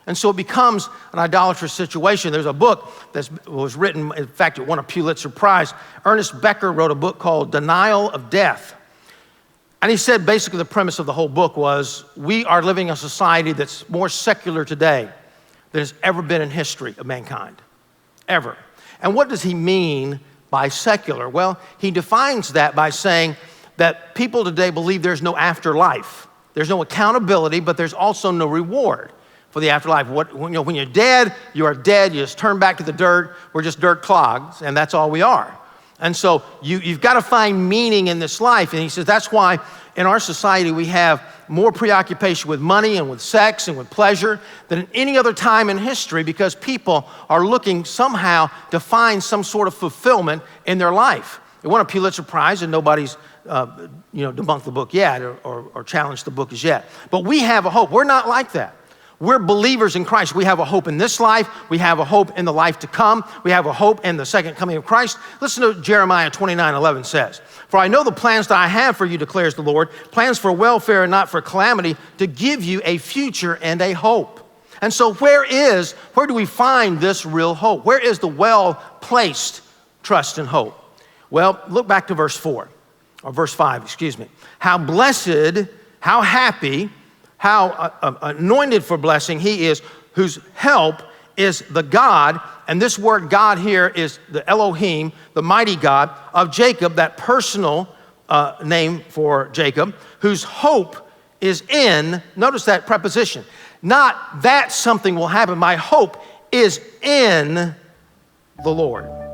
And so it becomes an idolatrous situation. There's a book that was written, in fact, it won a Pulitzer Prize. Ernest Becker wrote a book called Denial of Death. And he said basically the premise of the whole book was, we are living in a society that's more secular today than has ever been in history of mankind, ever. And what does he mean by secular? Well, he defines that by saying that people today believe there's no afterlife. There's no accountability, but there's also no reward for the afterlife. When you're dead, you are dead. You just turn back to the dirt. We're just dirt clogs, and that's all we are. And so you've got to find meaning in this life. And he says that's why in our society we have more preoccupation with money and with sex and with pleasure than at any other time in history, because people are looking somehow to find some sort of fulfillment in their life. It won a Pulitzer Prize, and nobody's debunked the book yet or challenged the book as yet. But we have a hope. We're not like that. We're believers in Christ. We have a hope in this life. We have a hope in the life to come. We have a hope in the second coming of Christ. Listen to what Jeremiah 29:11 says. For I know the plans that I have for you, declares the Lord, plans for welfare and not for calamity, to give you a future and a hope. And so where do we find this real hope? Where is the well-placed trust and hope? Well, look back to verse 5, excuse me. How blessed, how happy, how anointed for blessing he is, whose help is the God, and this word God here is the Elohim, the mighty God of Jacob, that personal name for Jacob, whose hope is in, notice that preposition, not that something will happen. My hope is in the Lord.